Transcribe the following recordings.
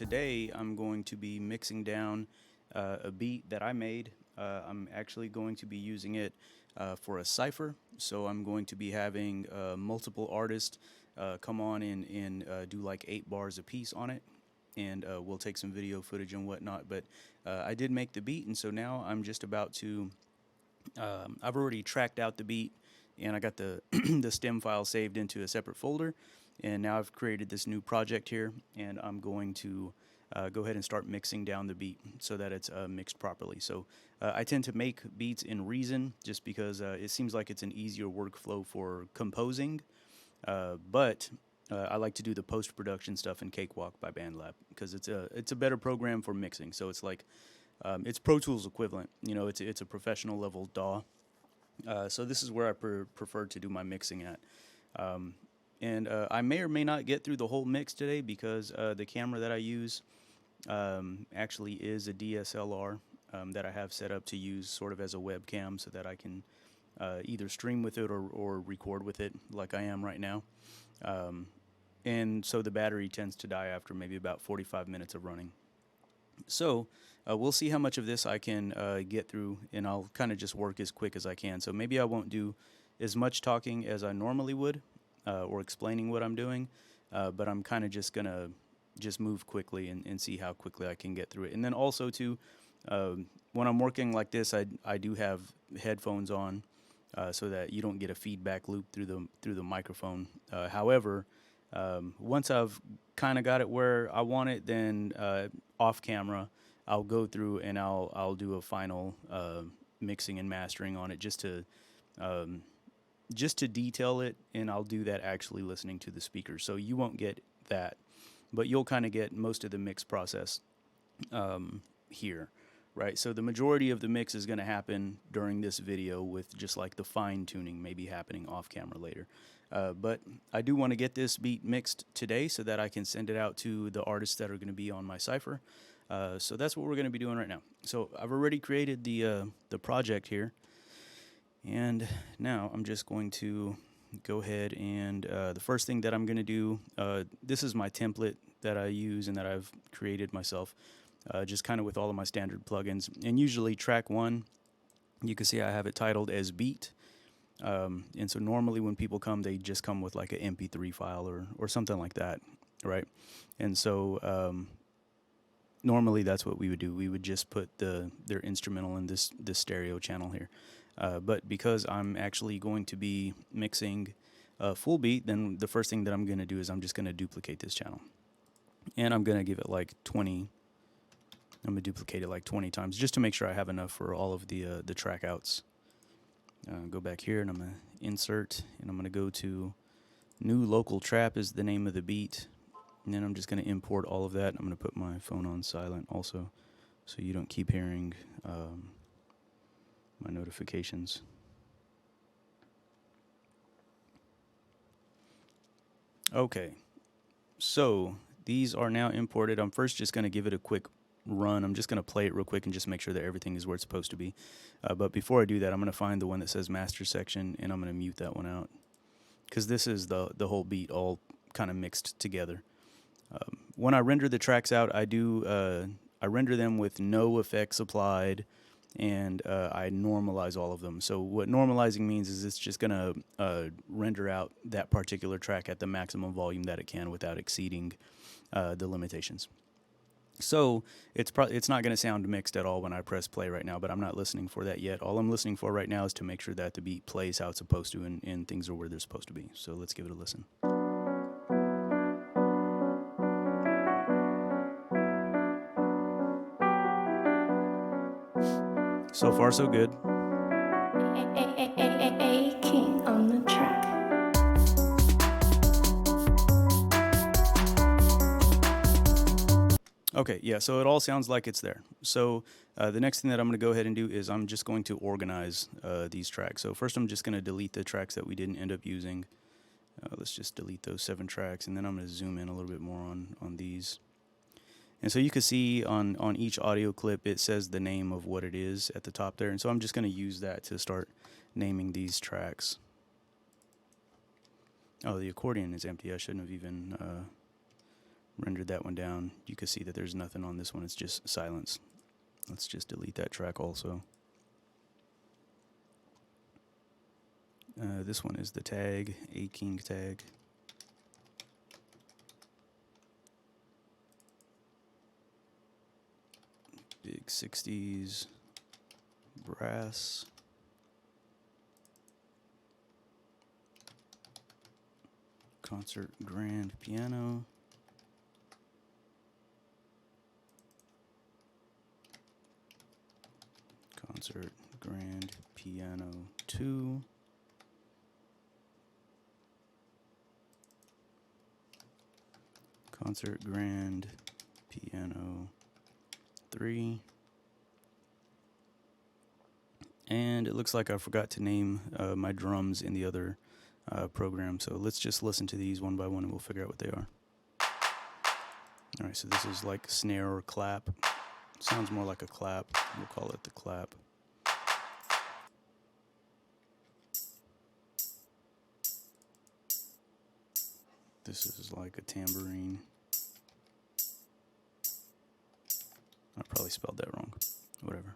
today I'm going to be mixing down a beat that I made. I'm actually going to be using it for a Cypher. So I'm going to be having multiple artists come on and do like 8 bars a piece on it. And we'll take some video footage and whatnot. But I did make the beat, and so now I'm just about to. I've already tracked out the beat, and I got the the stem file saved into a separate folder. And now I've created this new project here, and I'm going to go ahead and start mixing down the beat so that it's mixed properly. So I tend to make beats in Reason just because it seems like it's an easier workflow for composing, but I like to do the post-production stuff in Cakewalk by BandLab because it's a better program for mixing. So it's like it's Pro Tools equivalent. You know, it's a professional level DAW. So this is where I prefer to do my mixing at. And I may or may not get through the whole mix today because the camera that I use actually is a DSLR that I have set up to use sort of as a webcam so that I can either stream with it or record with it like I am right now. And so the battery tends to die after maybe about 45 minutes of running. So we'll see how much of this I can get through, and I'll kind of just work as quick as I can. So maybe I won't do as much talking as I normally would or explaining what I'm doing, but I'm kind of just going to just move quickly and see how quickly I can get through it. And then also, too, when I'm working like this, I do have headphones on so that you don't get a feedback loop through the microphone. However, once I've kind of got it where I want it, then off camera, I'll go through and I'll do a final mixing and mastering on it just to detail it, and I'll do that actually listening to the speakers. So you won't get that, but you'll kind of get most of the mix process here, right? So the majority of the mix is going to happen during this video with just like the fine tuning maybe happening off camera later. But I do want to get this beat mixed today so that I can send it out to the artists that are going to be on my Cypher. So that's what we're going to be doing right now. So I've already created the project here. And now I'm just going to go ahead and the first thing that I'm going to do, this is my template that I use and that I've created myself, just kind of with all of my standard plugins. And usually track 1, you can see I have it titled as beat. And so normally when people come, they just come with like an MP3 file or something like that, right? And so normally that's what we would do. We would just put their instrumental in this stereo channel here. But because I'm actually going to be mixing a full beat, then the first thing that I'm going to do is I'm just going to duplicate this channel. And I'm going to give it like 20. I'm going to duplicate it like 20 times just to make sure I have enough for all of the track outs. Go back here and I'm going to insert, and I'm going to go to new local trap is the name of the beat. And then I'm just going to import all of that. I'm going to put my phone on silent also so you don't keep hearing my notifications. Okay, so these are now imported. I'm first just going to give it a quick run. I'm just going to play it real quick and just make sure that everything is where it's supposed to be. But before I do that, I'm going to find the one that says master section, and I'm going to mute that one out because this is the whole beat all kind of mixed together. When I render the tracks out, I render them with no effects applied, and I normalize all of them. So what normalizing means is it's just going to render out that particular track at the maximum volume that it can without exceeding the limitations. So it's not going to sound mixed at all when I press play right now, but I'm not listening for that yet. All I'm listening for right now is to make sure that the beat plays how it's supposed to and things are where they're supposed to be. So let's give it a listen. So far, so good. King on the track. Okay, yeah, so it all sounds like it's there. So the next thing that I'm going to go ahead and do is I'm just going to organize these tracks. So first I'm just going to delete the tracks that we didn't end up using. Let's just delete those 7 tracks, and then I'm going to zoom in a little bit more on these. And so you can see on each audio clip, it says the name of what it is at the top there. And so I'm just going to use that to start naming these tracks. Oh, the accordion is empty. I shouldn't have even rendered that one down, you can see that there's nothing on this one. It's just silence. Let's just delete that track also. This one is the tag, A King tag. Big 60s brass. Concert grand piano. Concert grand piano 2. Concert grand piano 3. And it looks like I forgot to name my drums in the other program, so let's just listen to these one by one and we'll figure out what they are. Alright, so this is like snare or clap. Sounds more like a clap. We'll call it the clap. This is like a tambourine. I probably spelled that wrong. Whatever.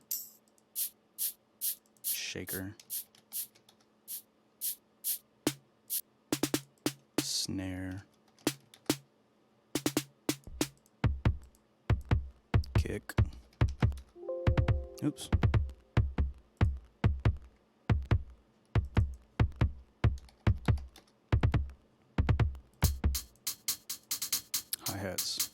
Shaker. Snare. Kick. Oops. Hi-hats.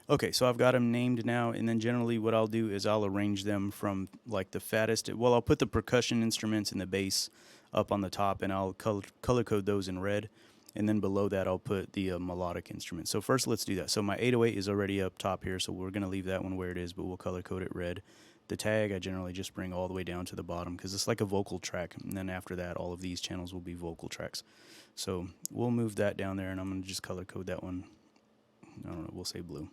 Okay, so I've got them named now, and then generally what I'll do is I'll arrange them from like the fattest. Well, I'll put the percussion instruments and the bass up on the top, and I'll color code those in red, and then below that I'll put the melodic instruments. So first let's do that. So my 808 is already up top here, so we're going to leave that one where it is, but we'll color code it red. The tag I generally just bring all the way down to the bottom because it's like a vocal track, and then after that all of these channels will be vocal tracks. So we'll move that down there, and I'm going to just color code that one. I don't know, we'll say blue.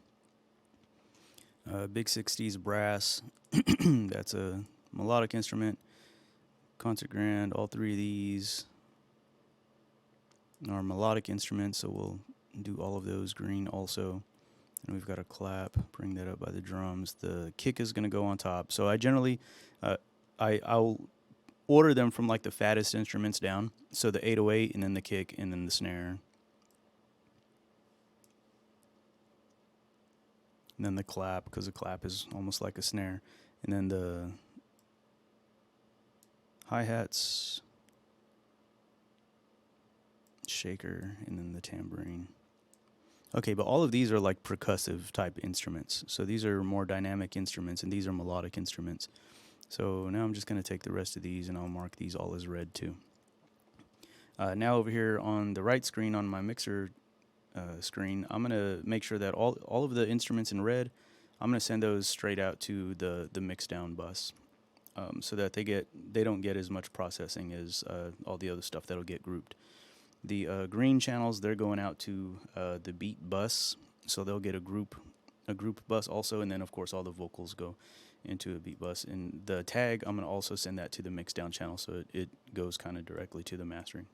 Big 60s brass, that's a melodic instrument. Concert grand, all three of these are melodic instruments, so we'll do all of those green also. And we've got a clap, bring that up by the drums. The kick is going to go on top. So I generally, I'll order them from like the fattest instruments down. So the 808, and then the kick, and then the snare. And then the clap, because the clap is almost like a snare. And then the hi-hats, shaker, and then the tambourine. Okay, but all of these are like percussive type instruments. So these are more dynamic instruments, and these are melodic instruments. So now I'm just going to take the rest of these, and I'll mark these all as red too. Now over here on the right screen on my mixer screen, I'm going to make sure that all of the instruments in red, I'm going to send those straight out to the mix down bus, so that they don't get as much processing as all the other stuff that'll get grouped. The green channels, they're going out to the beat bus, so they'll get a group bus also, and then of course all the vocals go into a beat bus. And the tag, I'm going to also send that to the mix down channel, so it goes kind of directly to the mastering.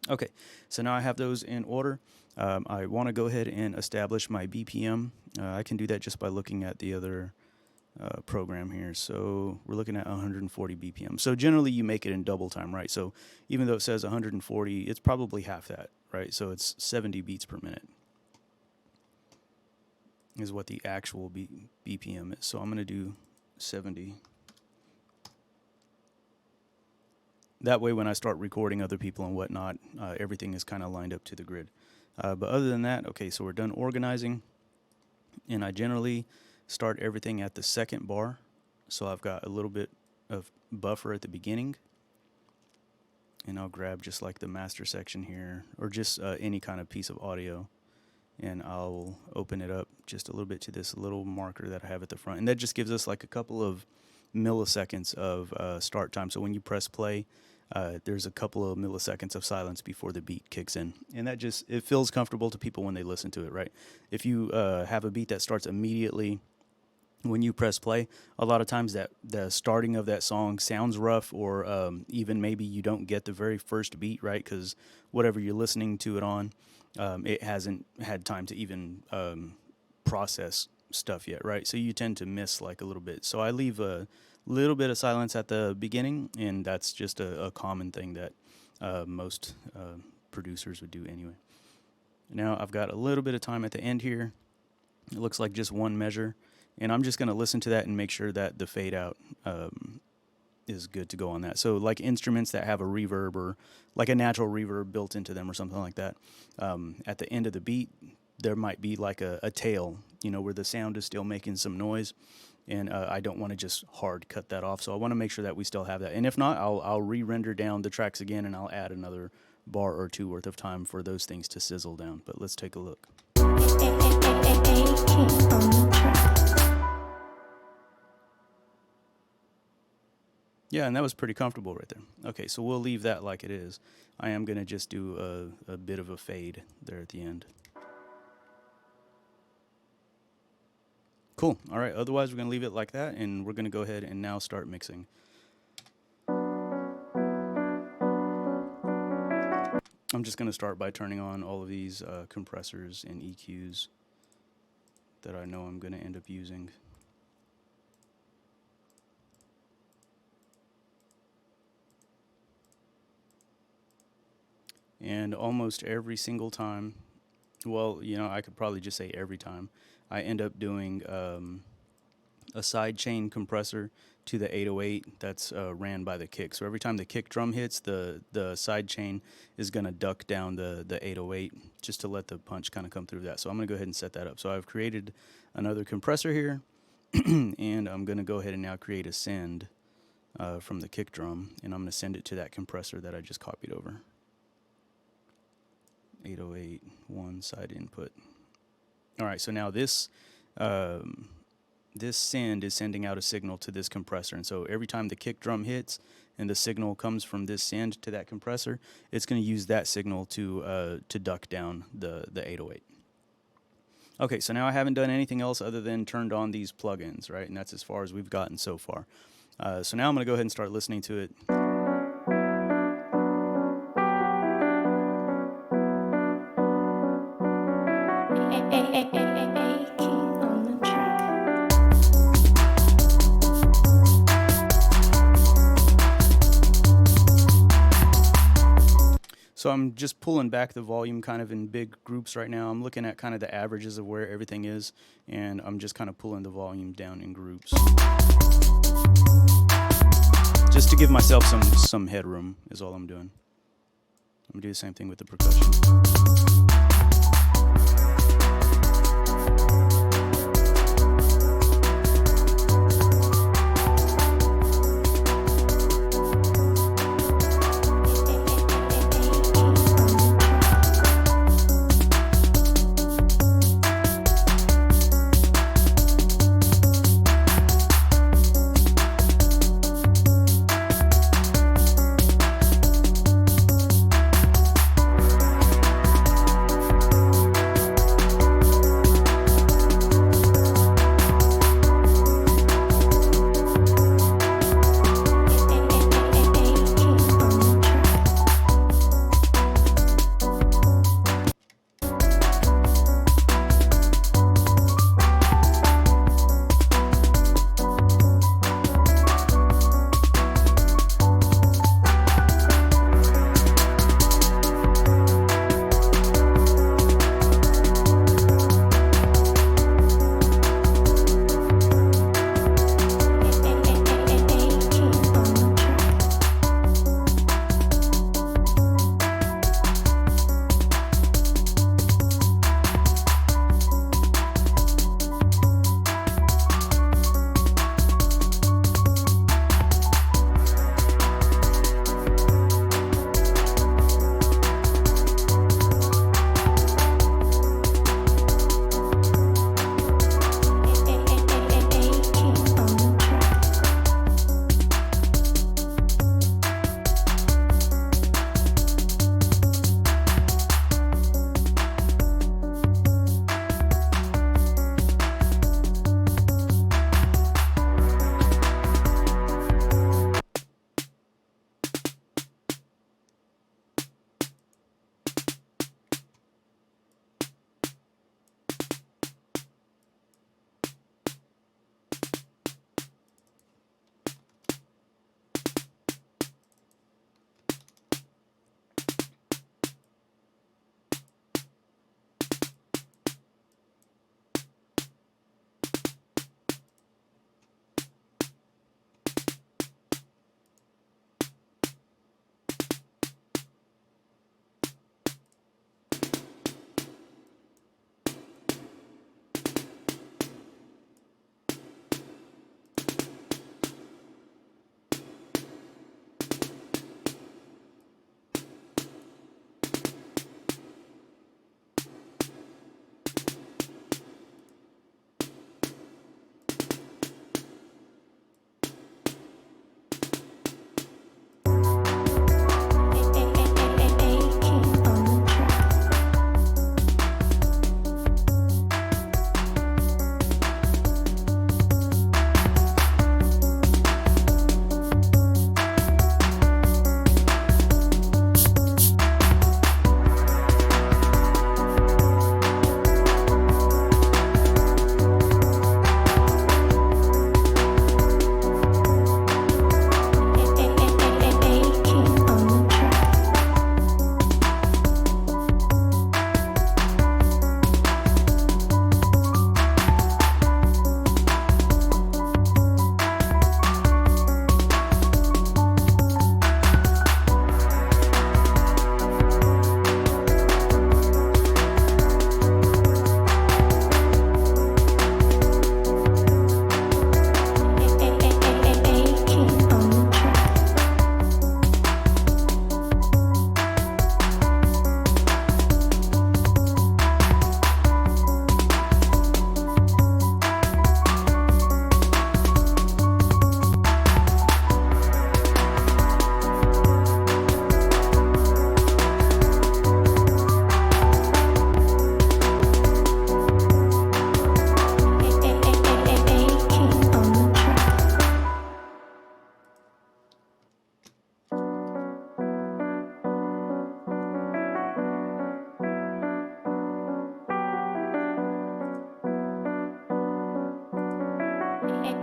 Okay, so now I have those in order. I want to go ahead and establish my BPM. I can do that just by looking at the other program here. So we're looking at 140 BPM. So generally you make it in double time, right? So even though it says 140, it's probably half that, right? So it's 70 beats per minute is what the actual BPM is. So I'm going to do 70. That way when I start recording other people and whatnot, everything is kind of lined up to the grid. But other than that, okay, so we're done organizing. And I generally start everything at the second bar. So I've got a little bit of buffer at the beginning. And I'll grab just like the master section here, or just any kind of piece of audio. And I'll open it up just a little bit to this little marker that I have at the front. And that just gives us like a couple of milliseconds of start time. So when you press play, there's a couple of milliseconds of silence before the beat kicks in. And that just, it feels comfortable to people when they listen to it, right? If you have a beat that starts immediately when you press play, a lot of times that the starting of that song sounds rough, or even maybe you don't get the very first beat right because whatever you're listening to it on, it hasn't had time to even process stuff yet, right? So you tend to miss like a little bit. So I leave a little bit of silence at the beginning, and that's just a common thing that most producers would do anyway. Now I've got a little bit of time at the end here. It looks like just one measure. And I'm just going to listen to that and make sure that the fade out is good to go on that. So like instruments that have a reverb or like a natural reverb built into them or something like that, at the end of the beat, there might be like a tail, where the sound is still making some noise. And I don't want to just hard cut that off. So I want to make sure that we still have that. And if not, I'll re-render down the tracks again, and I'll add another bar or two worth of time for those things to sizzle down. But let's take a look. King on the track. Yeah, and that was pretty comfortable right there. Okay, so we'll leave that like it is. I am going to just do a bit of a fade there at the end. Cool. All right, otherwise we're going to leave it like that, and we're going to go ahead and now start mixing. I'm just going to start by turning on all of these compressors and EQs that I know I'm going to end up using. And almost every single time, well, I could probably just say every time, I end up doing a side chain compressor to the 808 that's ran by the kick. So every time the kick drum hits, the side chain is going to duck down the 808 just to let the punch kind of come through that. So I'm going to go ahead and set that up. So I've created another compressor here, and I'm going to go ahead and now create a send from the kick drum, and I'm going to send it to that compressor that I just copied over. 808, one side input. All right, so now this send is sending out a signal to this compressor, and so every time the kick drum hits and the signal comes from this send to that compressor, it's going to use that signal to duck down the 808. Okay, so now I haven't done anything else other than turned on these plugins, right? And that's as far as we've gotten so far. So now I'm going to go ahead and start listening to it. King on the track. So I'm just pulling back the volume kind of in big groups right now. I'm looking at kind of the averages of where everything is, and I'm just kind of pulling the volume down in groups, just to give myself some headroom is all I'm doing. I'm going to do the same thing with the percussion.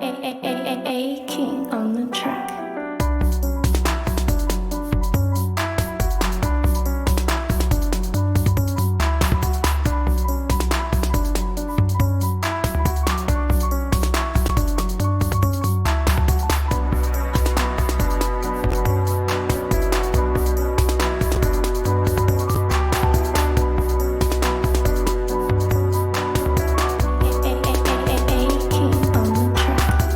A king on the track. A king on the track.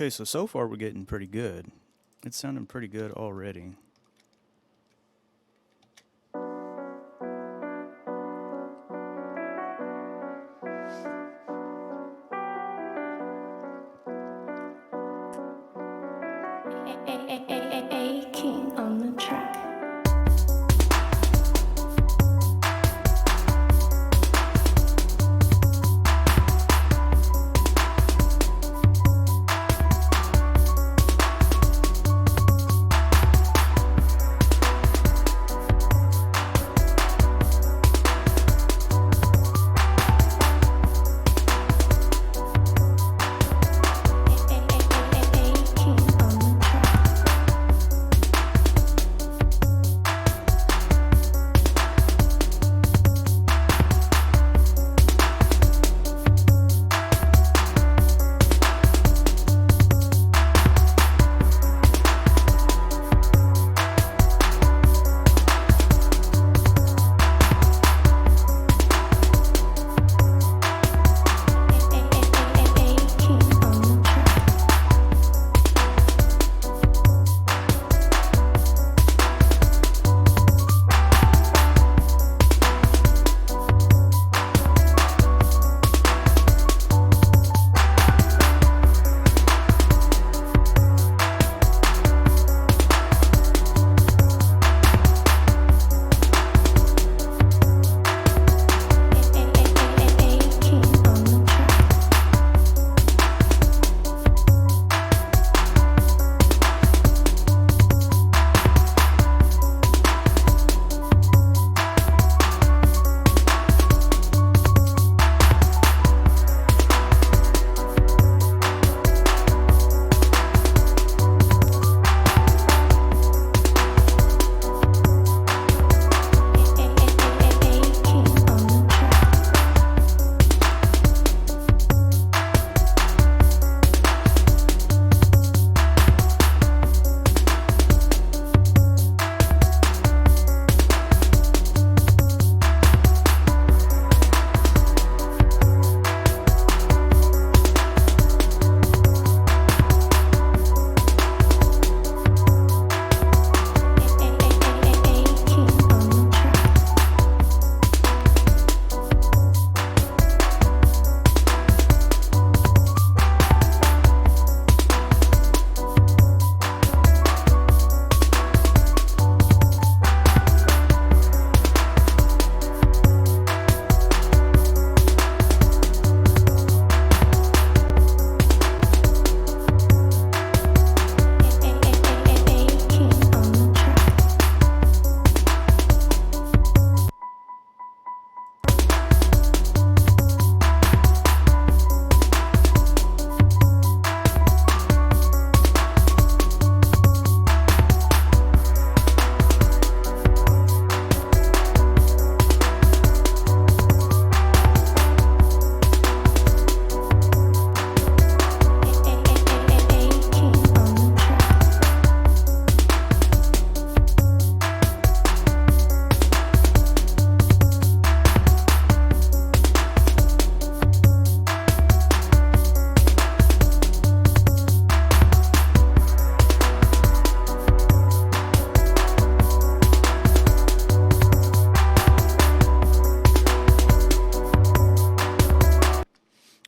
Okay, so far we're getting pretty good. It's sounding pretty good already. A King on the track.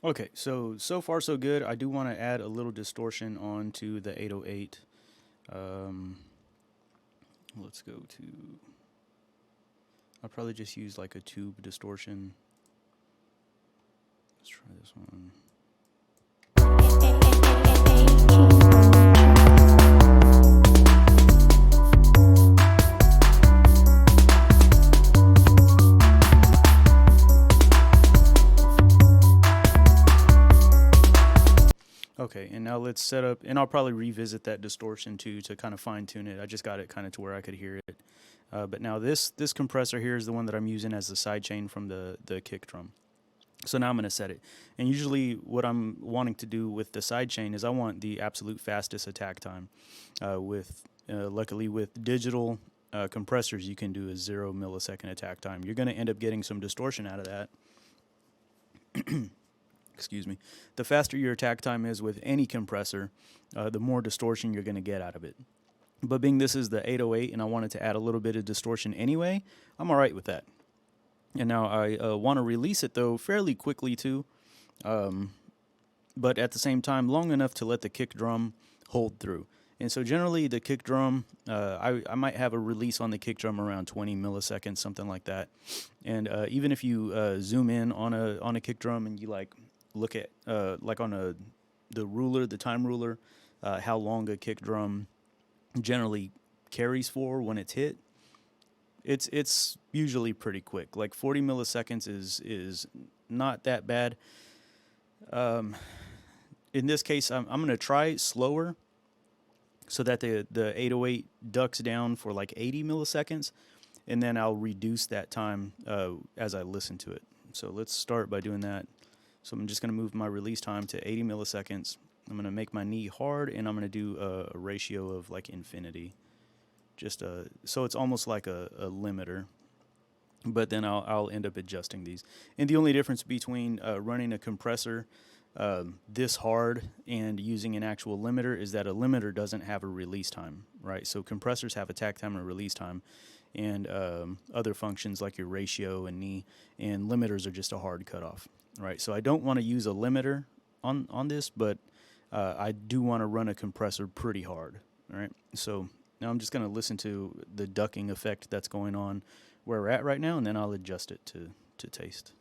Okay, so far so good. I do want to add a little distortion onto the 808. Let's go to. I'll probably just use like a tube distortion. Let's try this one. Okay, and now let's set up, and I'll probably revisit that distortion too to kind of fine tune it. I just got it kind of to where I could hear it. But now this compressor here is the one that I'm using as the sidechain from the kick drum. So now I'm going to set it. And usually what I'm wanting to do with the sidechain is I want the absolute fastest attack time. Luckily with digital compressors, you can do a 0 millisecond attack time. You're going to end up getting some distortion out of that. excuse me, the faster your attack time is with any compressor, the more distortion you're going to get out of it. But being this is the 808 and I wanted to add a little bit of distortion anyway, I'm all right with that. And now I want to release it, though, fairly quickly, too. But at the same time, long enough to let the kick drum hold through. And so generally the kick drum, I might have a release on the kick drum around 20 milliseconds, something like that. And even if you zoom in on a kick drum and you like look at like on the ruler, the time ruler, how long a kick drum generally carries for when it's hit, it's usually pretty quick. Like 40 milliseconds is not that bad. In this case, I'm going to try slower so that the 808 ducks down for like 80 milliseconds, and then I'll reduce that time as I listen to it. So let's start by doing that. So I'm just going to move my release time to 80 milliseconds. I'm going to make my knee hard, and I'm going to do a ratio of like infinity. Just so it's almost like a limiter. But then I'll end up adjusting these. And the only difference between running a compressor this hard and using an actual limiter is that a limiter doesn't have a release time, right? So compressors have attack time and release time, and other functions like your ratio and knee, and limiters are just a hard cutoff, right? So I don't want to use a limiter on this, but I do want to run a compressor pretty hard, all right? So now I'm just going to listen to the ducking effect that's going on where we're at right now, and then I'll adjust it to taste.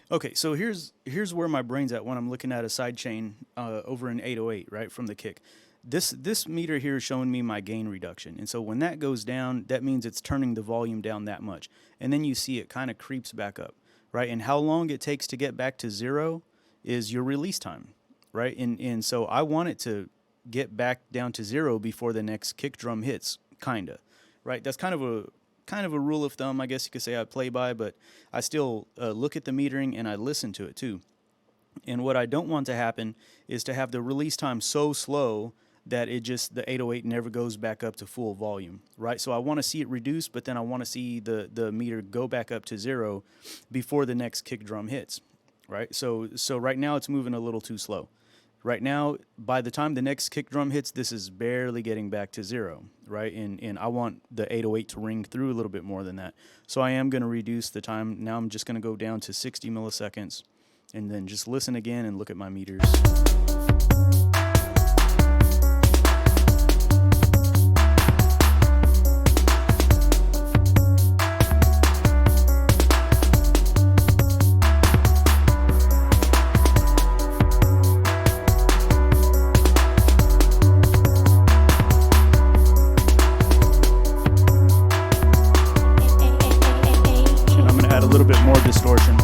Okay, so here's where my brain's at when I'm looking at a sidechain over an 808, right, from the kick. This meter here is showing me my gain reduction. And so when that goes down, that means it's turning the volume down that much. And then you see it kind of creeps back up, right? And how long it takes to get back to zero is your release time, right? And so I want it to get back down to zero before the next kick drum hits, kinda, right? That's kind of a rule of thumb, I guess you could say I play by, but I still look at the metering and I listen to it too. And what I don't want to happen is to have the release time so slow that the 808 never goes back up to full volume, right? So I want to see it reduce, but then I want to see the meter go back up to zero before the next kick drum hits, right? So right now it's moving a little too slow. Right now, by the time the next kick drum hits, this is barely getting back to zero, right? And I want the 808 to ring through a little bit more than that. So I am going to reduce the time. Now I'm just going to go down to 60 milliseconds and then just listen again and look at my meters. Distortion.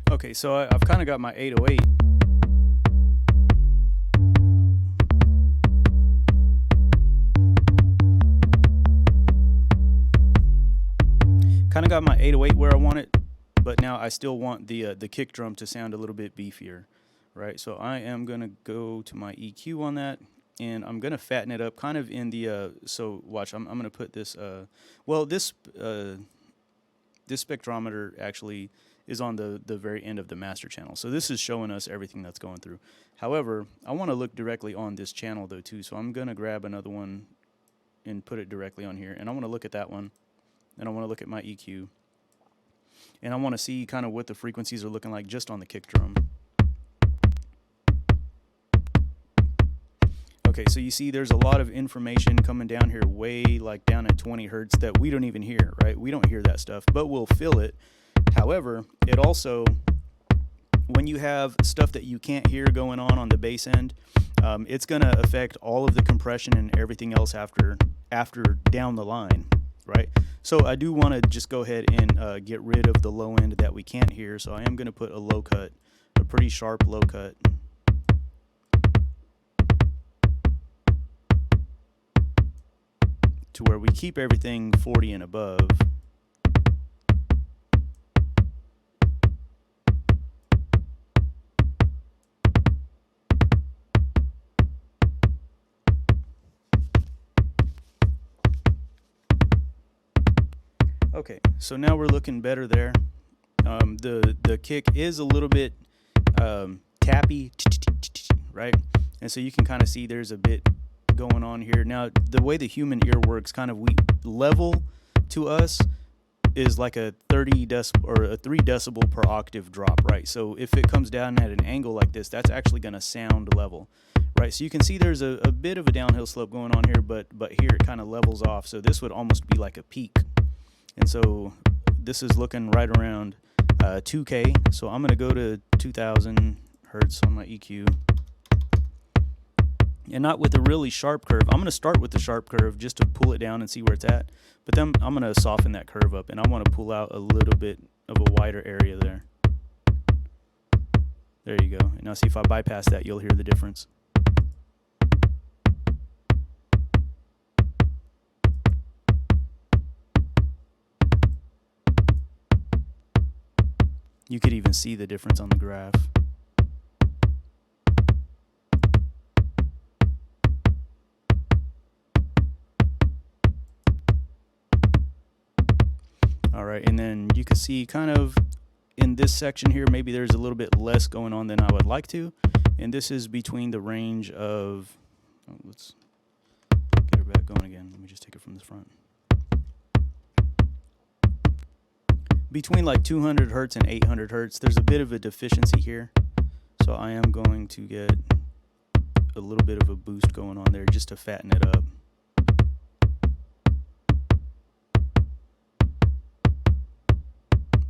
Okay, so I've kind of got my 808. I got my 808 where I want it, but now I still want the kick drum to sound a little bit beefier, right? So I am gonna go to my EQ on that, and I'm gonna fatten it up, kind of in the. So watch, I'm gonna put this. Well, this spectrometer actually is on the very end of the master channel. So this is showing us everything that's going through. However, I want to look directly on this channel though too. So I'm gonna grab another one and put it directly on here, and I want to look at that one, and I want to look at my EQ, and I want to see kind of what the frequencies are looking like just on the kick drum. Okay, so you see there's a lot of information coming down here, way like down at 20 hertz that we don't even hear, right? We don't hear that stuff, but we'll feel it. However, it also, when you have stuff that you can't hear going on the bass end, it's going to affect all of the compression and everything else after down the line, right? So I do want to just go ahead and get rid of the low end that we can't hear. So I am going to put a low cut, a pretty sharp low cut. To where we keep everything 40 and above. Okay, so now we're looking better there. The kick is a little bit tappy, right? And so you can kind of see there's a bit going on here. Now, the way the human ear works, kind of, we level to us is like a 30 or a 3 decibel per octave drop, right? So if it comes down at an angle like this, that's actually going to sound level, right? So you can see there's a bit of a downhill slope going on here, but here it kind of levels off. So this would almost be like a peak. And so this is looking right around 2K. So I'm going to go to 2000 hertz on my EQ. And not with a really sharp curve. I'm going to start with the sharp curve just to pull it down and see where it's at. But then I'm going to soften that curve up, and I want to pull out a little bit of a wider area there. There you go. And now see if I bypass that, you'll hear the difference. You could even see the difference on the graph. All right, and then you can see kind of in this section here, maybe there's a little bit less going on than I would like to. And this is between the range of, let's get her back going again. Let me just take it from the front. Between like 200 hertz and 800 hertz, there's a bit of a deficiency here. So I am going to get a little bit of a boost going on there just to fatten it up.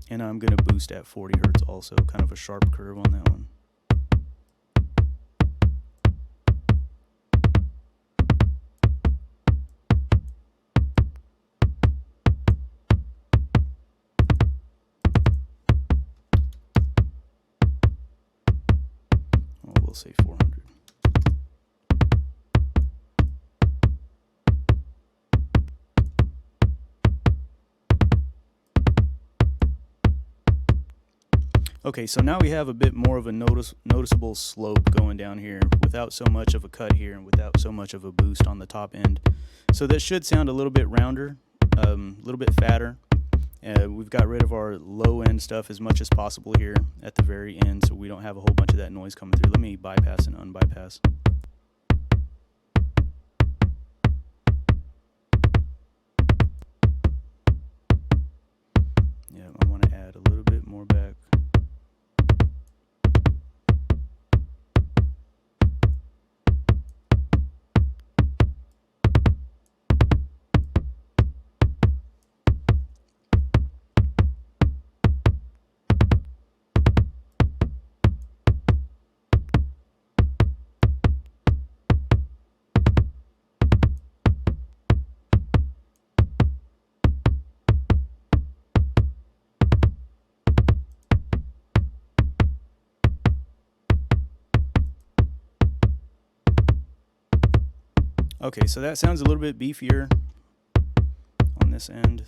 And I'm going to boost at 40 hertz also, kind of a sharp curve on that one. Oh, we'll say 400. Okay, so now we have a bit more of a noticeable slope going down here without so much of a cut here and without so much of a boost on the top end. So that should sound a little bit rounder, a little bit fatter. We've got rid of our low end stuff as much as possible here at the very end so we don't have a whole bunch of that noise coming through. Let me bypass and unbypass. Yeah, I want to add a little bit more back. Okay, so that sounds a little bit beefier on this end.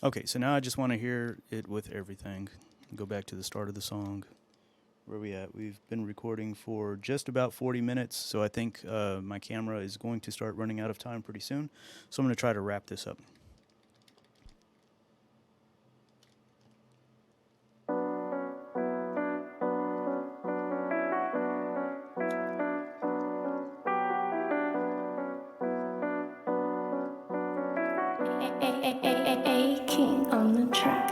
Okay, so now I just want to hear it with everything. Go back to the start of the song. Where are we at? We've been recording for just about 40 minutes, so I think my camera is going to start running out of time pretty soon. So I'm going to try to wrap this up. A King on the track.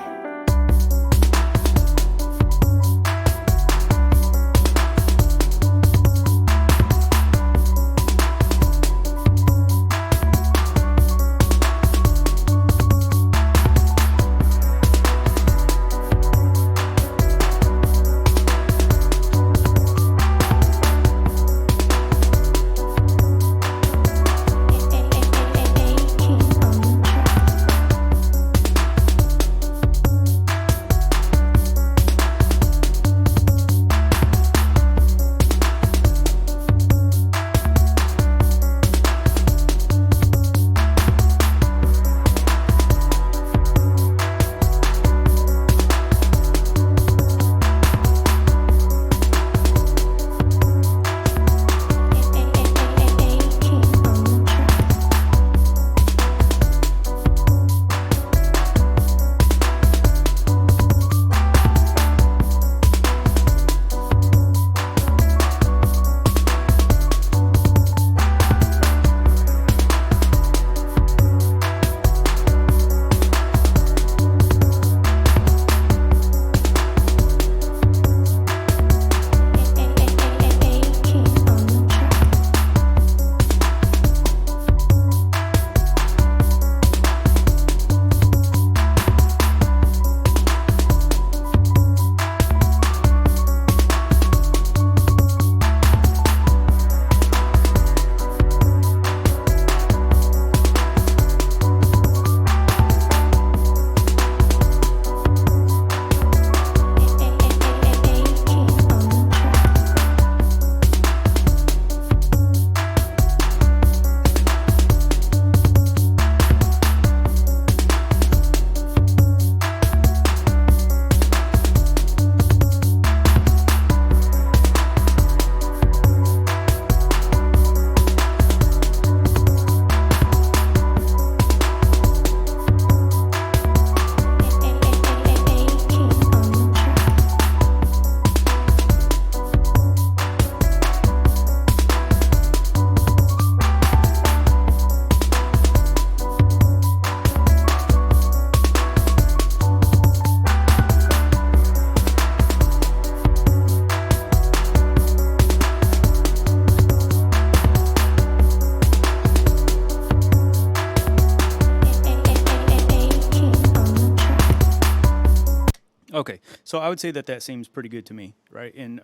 Okay, so I would say that that seems pretty good to me, right? And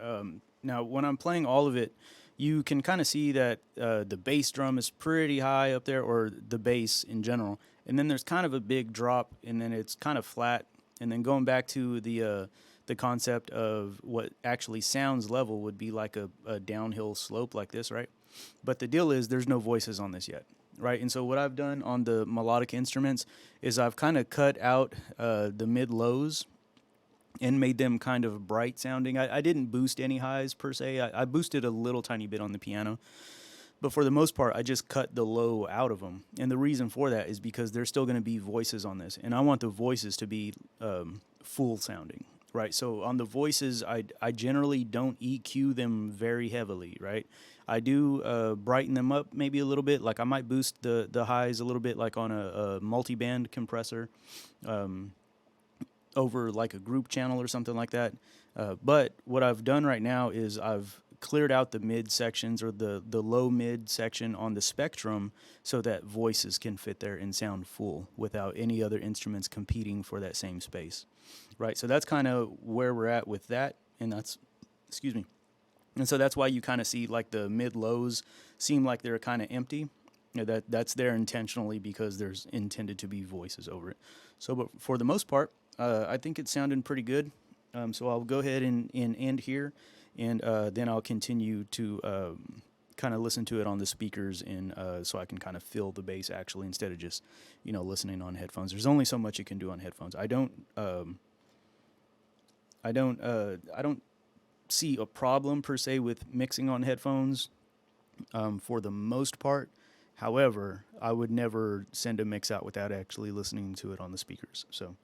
now when I'm playing all of it, you can kind of see that the bass drum is pretty high up there, or the bass in general. And then there's kind of a big drop, and then it's kind of flat. And then going back to the concept of what actually sounds level would be like a downhill slope like this, right? But the deal is there's no voices on this yet, right? And so what I've done on the melodic instruments is I've kind of cut out the mid lows and made them kind of bright sounding. I didn't boost any highs per se. I boosted a little tiny bit on the piano, but for the most part, I just cut the low out of them. And the reason for that is because there's still going to be voices on this, and I want the voices to be full sounding, right? So on the voices, I generally don't EQ them very heavily, right? I do brighten them up maybe a little bit. Like I might boost the highs a little bit, like on a multi-band compressor. Over like a group channel or something like that. But what I've done right now is I've cleared out the mid sections, or the low mid section on the Spectrum, so that voices can fit there and sound full without any other instruments competing for that same space, right? So that's kind of where we're at with that, and that's, excuse me. And so that's why you kind of see like the mid lows seem like they're kind of empty. You know, that's there intentionally because there's intended to be voices over it. So, but for the most part, I think it's sounding pretty good. So I'll go ahead and end here, and then I'll continue to kind of listen to it on the speakers, and so I can kind of feel the bass actually instead of just, listening on headphones. There's only so much you can do on headphones. I don't see a problem per se with mixing on headphones for the most part. However, I would never send a mix out without actually listening to it on the speakers. So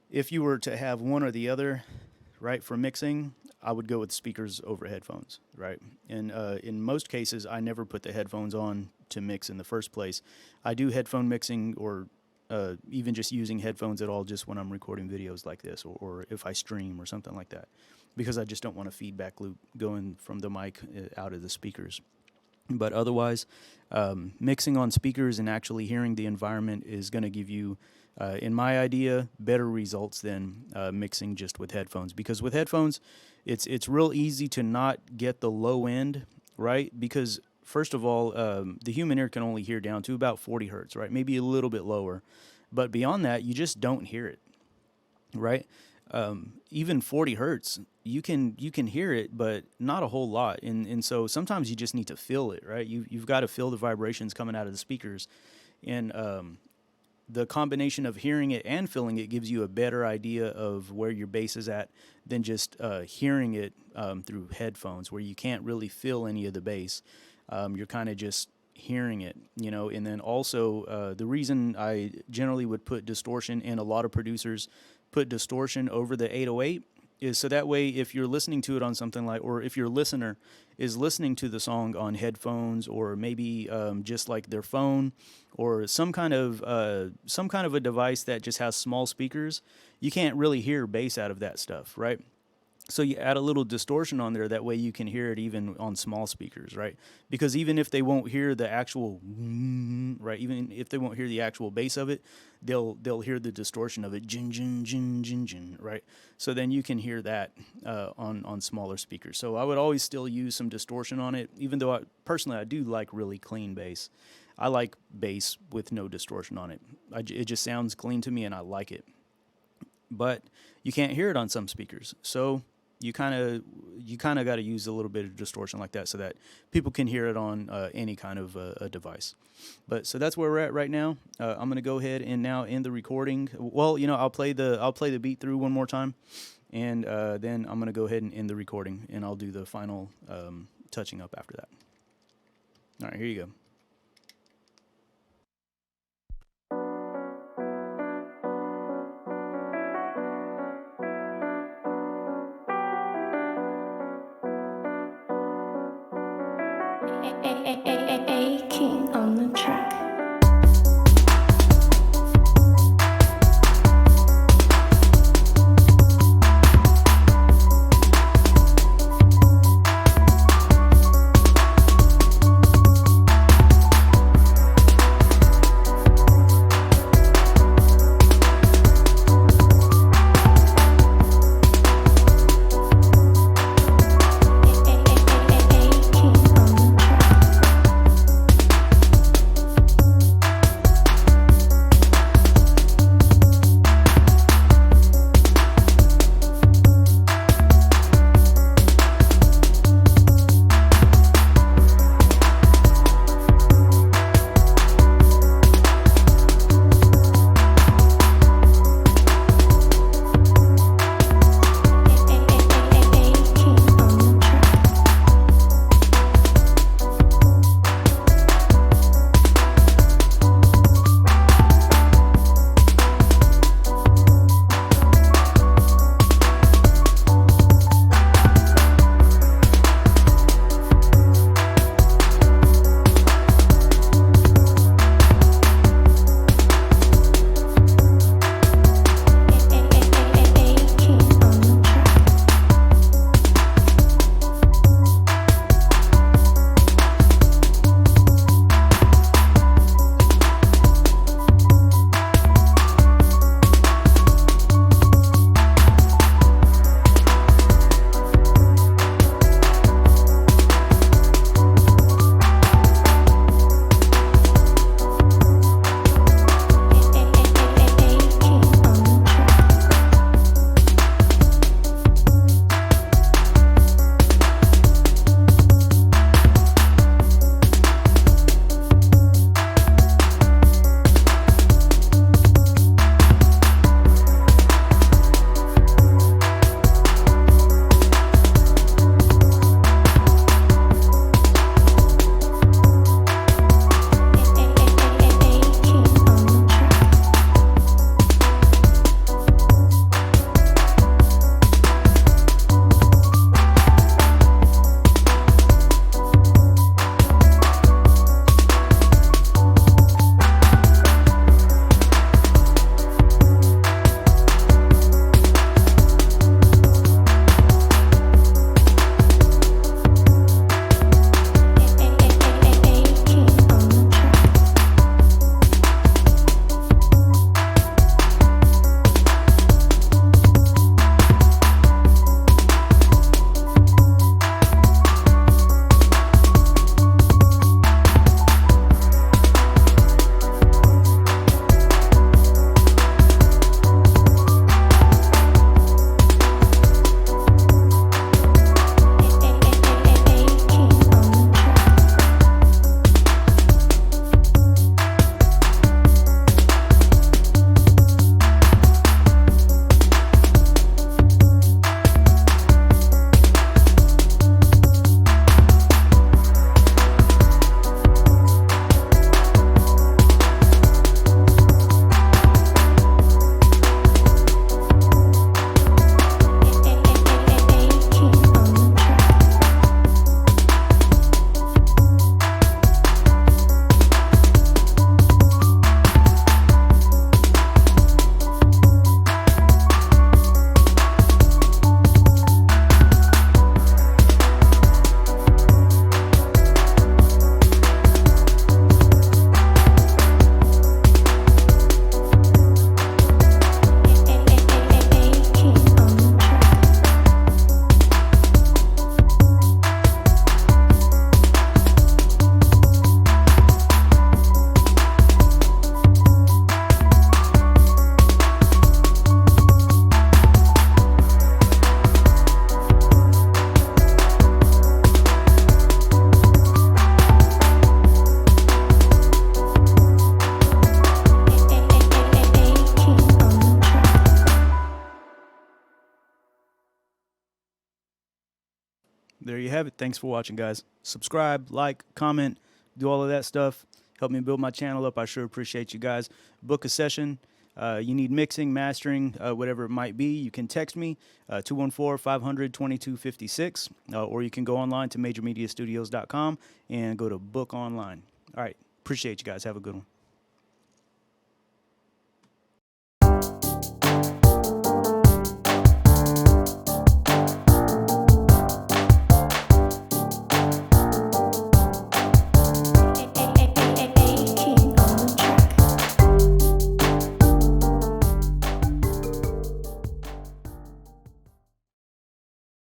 if you were to have one or the other, right, for mixing, I would go with speakers over headphones, right? And in most cases, I never put the headphones on to mix in the first place. I do headphone mixing, or even just using headphones at all, just when I'm recording videos like this, or if I stream or something like that, because I just don't want a feedback loop going from the mic out of the speakers. But otherwise, mixing on speakers and actually hearing the environment is going to give you, in my idea, better results than mixing just with headphones. Because with headphones, it's real easy to not get the low end, right? Because first of all, the human ear can only hear down to about 40 hertz, right? Maybe a little bit lower. But beyond that, you just don't hear it, right? Even 40 hertz, you can hear it, but not a whole lot. And so sometimes you just need to feel it, right? You've got to feel the vibrations coming out of the speakers. And the combination of hearing it and feeling it gives you a better idea of where your bass is at than just hearing it through headphones, where you can't really feel any of the bass. You're kind of just hearing it, and then also the reason I generally would put distortion, and a lot of producers put distortion over the 808, is so that way if you're listening to it on something like, or if your listener is listening to the song on headphones, or maybe just like their phone, or some kind of a device that just has small speakers, you can't really hear bass out of that stuff, right? So you add a little distortion on there, that way you can hear it even on small speakers, right? Because even if they won't hear the actual, right, even if they won't hear the actual bass of it, they'll hear the distortion of it, jin, jin, jin, jin, jin, right? So then you can hear that on smaller speakers. So I would always still use some distortion on it, even though personally I do like really clean bass. I like bass with no distortion on it. It just sounds clean to me, and I like it. But you can't hear it on some speakers, so you kind of got to use a little bit of distortion like that so that people can hear it on any kind of a device. But so that's where we're at right now. I'm gonna go ahead and now end the recording. Well, I'll play the beat through one more time, and then I'm gonna go ahead and end the recording, and I'll do the final touching up after that. All right, here you go. A King on the track. A King on the track. there you have it. Thanks for watching, guys. Subscribe, like, comment, do all of that stuff. Help me build my channel up. I sure appreciate you guys. Book a session. You need mixing, mastering, whatever it might be. You can text me, 214-500-2256, or you can go online to majormediastudios.com and go to book online. All right. Appreciate you guys. Have a good one.